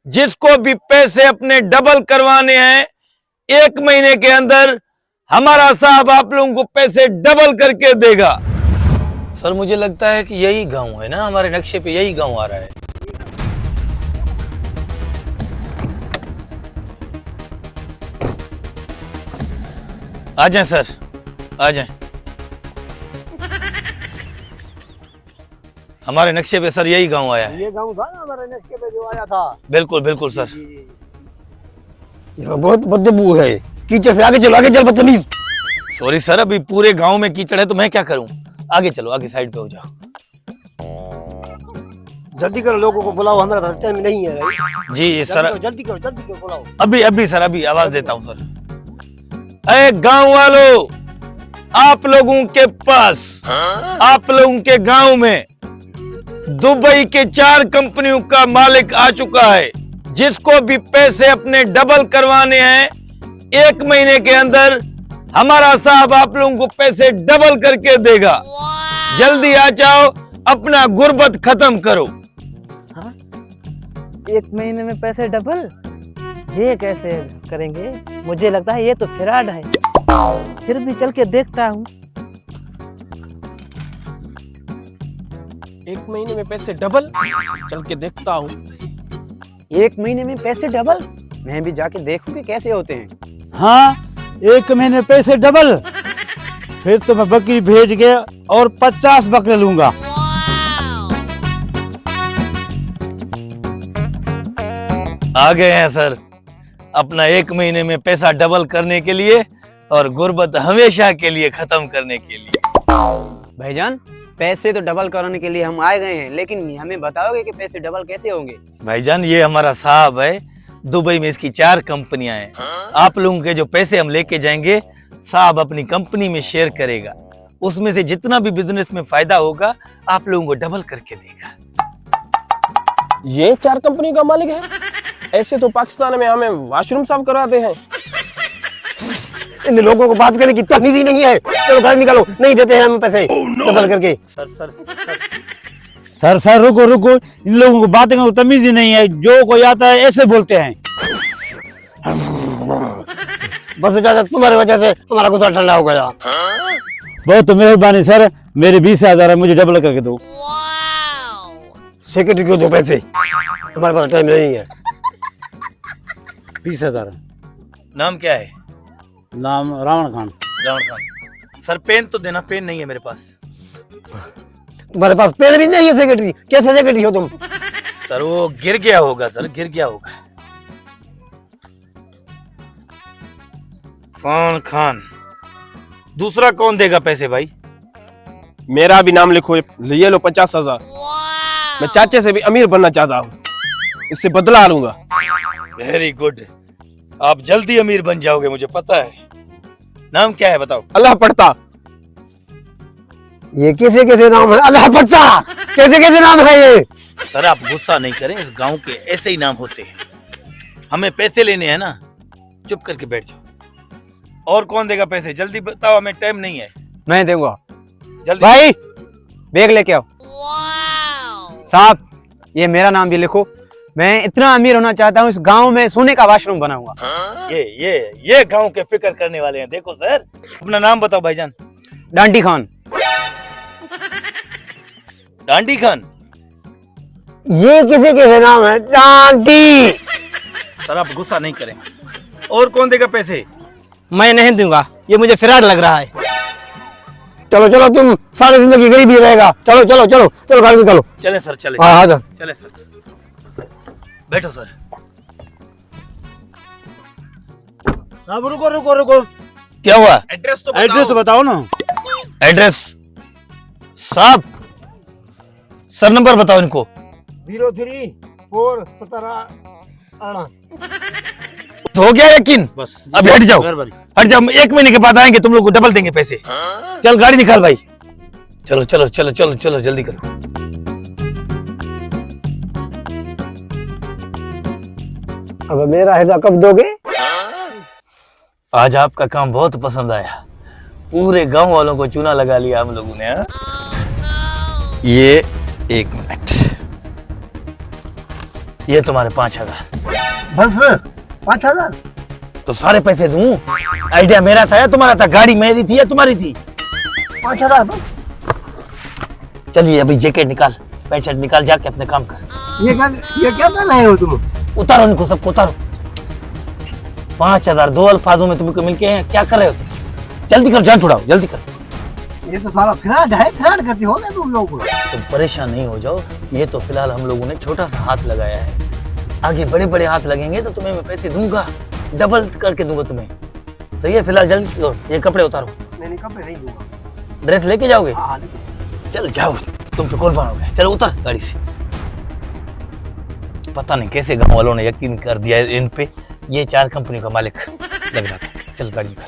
जिसको भी पैसे अपने डबल करवाने हैं 1 महीने के अंदर हमारा साहब आप लोगों को पैसे डबल करके देगा। सर मुझे लगता है कि यही गांव है ना, हमारे नक्शे पे यही गांव आ रहा है। आ जाएं सर, आ जाएं। हमारे नक्शे पे सर यही गांव आया है। ये गांव था ना हमारे नक्शे पे जो आया था। बिल्कुल बिल्कुल सर। बहुत बदबू है, कीचड़ से आगे चल बदतमीज। सॉरी सर, अभी पूरे गांव में कीचड़ है तो मैं क्या करूं। आगे चलो, आगे साइड पे हो जाओ। जल्दी करो, लोगों को बुलाओ, हमारे पास टाइम नहीं है भाई। जी सर, जल्दी करो बुलाओ। अभी सर, अभी आवाज देता हूं सर। अरे गांव वालों, आप लोगों के पास, आप लोगों के गांव में दुबई के 4 कंपनियों का मालिक आ चुका है। जिसको भी पैसे अपने डबल करवाने हैं 1 महीने के अंदर हमारा साहब आप लोगों को पैसे डबल करके देगा। जल्दी आ जाओ, अपना गुर्बत खत्म करो। 1 महीने में पैसे डबल? ये कैसे करेंगे? मुझे लगता है ये तो फ्रॉड है। फिर भी चल के देखता हूँ। 1 महीने में पैसे डबल, चल के देखता हूँ। 1 महीने में पैसे डबल? मैं भी जाके देखूंगी कैसे होते हैं। हाँ, 1 महीने पैसे डबल? फिर तो मैं बकरी भेज के और 50 बकरे लूंगा। आ गए हैं सर अपना 1 महीने में पैसा डबल करने के लिए और गुर्बत हमेशा के लिए खत्म करने के लिए। भाईजान, पैसे तो डबल कराने के लिए हम आए गए हैं, लेकिन हमें बताओगे कि पैसे डबल कैसे होंगे? भाईजान, ये हमारा साहब है, दुबई में इसकी 4 कंपनियां हैं। आप लोगों के जो पैसे हम लेके जाएंगे, साहब अपनी कंपनी में शेयर करेगा। उसमें से जितना भी बिजनेस में फायदा होगा आप लोगों को डबल करके देगा। ये 4 कंपनी का मालिक है? ऐसे तो पाकिस्तान में हमें वॉशरूम साफ कराते हैं। इन लोगों को बात करने की तमीज ही नहीं है। चलो गाड़ी निकालो, नहीं देते हैं हम पैसे डबल करके। सर रुको, इन लोगों को बातें को तमीज ही नहीं है। जो कोई आता है ऐसे बोलते हैं। बस ज्यादा तुम्हारी वजह से हमारा गुस्सा ठंडा हो गया। बहुत मेहरबानी सर, मेरे 20,000 है, मुझे डबल करके दो। सेक्रेटरी को दो पैसे, हमारे पास टाइम नहीं है। 20,000। नाम क्या है? नाम रावण खान। रावण खान। सर पेन तो देना, पेन नहीं है मेरे पास। तुम्हारे पास पेन भी नहीं है सेक्रेटरी? कैसे सेक्रेटरी हो तुम? सर वो गिर गया होगा, सर गिर गया होगा। खान खान। दूसरा कौन देगा पैसे भाई? मेरा भी नाम लिखो, ये लो 50,000। मैं चाचे से भी अमीर बनना चाहता हूँ, इससे बदला लूंगा। वेरी गुड, आप जल्दी अमीर बन जाओगे, मुझे पता है। नाम क्या है बताओ? अल्लाह पढ़ता। ये कैसे कैसे नाम है? अल्लाह पढ़ता कैसे कैसे नाम है ये? सर आप गुस्सा नहीं करें, इस गांव के ऐसे ही नाम होते हैं। हमें पैसे लेने हैं ना, चुप करके बैठ जाओ। और कौन देगा पैसे? जल्दी बताओ, हमें टाइम नहीं है। मैं दूंगा। जल्दी भाई बैग लेके आओ। साहब, ये मेरा नाम भी लिखो। मैं इतना अमीर होना चाहता हूँ, इस गांव में सोने का वॉशरूम बनाऊंगा। ये गांव के फिक्र करने वाले हैं। देखो सर, अपना नाम बताओ भाईजान। डांडी खान। डांडी खान? ये किसे कैसे नाम है? डांडी। सर आप गुस्सा नहीं करें। और कौन देगा पैसे? मैं नहीं दूंगा, ये मुझे फ्रॉड लग रहा है। चलो चलो, तुम सारी जिंदगी गरीब ही रहेगा। चलो चलो चलो चलो, गाड़ी निकालो। चले सर, चले। हाँ हाँ चले सर, बैठो सर। रुको। क्या हुआ? एड्रेस तो एड्रेस तो बताओ ना। एड्रेस? साहब सर नंबर बताओ इनको। 0347 हो गया यकीन? बस अभी हट जाओ, मेहरबानी। हट जाओ। 1 महीने के बाद आएंगे, तुम लोग को डबल देंगे पैसे। चल गाड़ी निकाल भाई। चलो चलो चलो चलो चलो, जल्दी करो। अब मेरा हिस्सा कब दोगे? आज आपका काम बहुत पसंद आया, पूरे गांव वालों को चूना लगा लिया हम लोगों ने। हाँ? ये 1 मिनट, ये तुम्हारे 5,000। बस 5,000? तो सारे पैसे दूं? आइडिया मेरा था या तुम्हारा था? गाड़ी मेरी थी या तुम्हारी थी? 5,000 बस? चलिए अभी जैकेट निकाल, पैंट शर्ट निकाल, जाके अपने काम कर। ये क्या कर रहे हो तुम? उतारो इनको सबको, उतारो। 5,000 दो अल्फाजों में तुमको मिलके हैं, क्या कर रहे हो तुम? जल्दी कर, जान छुड़ाओ, जल्दी कर। ये तो सारा फ्रॉड है, फ्रॉड करते हो ना तुम लोग। तुम परेशान नहीं हो जाओ, ये तो फिलहाल हम लोगों ने छोटा सा हाथ लगाया है, आगे बड़े बड़े हाथ लगेंगे तो तुम्हें मैं पैसे दूंगा, डबल करके दूंगा तुम्हें। तो ये फिलहाल जल्दी लो, ये कपड़े उतारो। नहीं कपड़े नहीं दूंगा। ड्रेस लेके जाओगे? हाँ, चल जाओ, तुम पे कुर्बान हो गए। चलो उतर गाड़ी से। पता नहीं कैसे गांव वालों ने यकीन कर दिया इन पे, ये 4 कंपनी का मालिक लग रहा था। चल गाड़ी निकाल।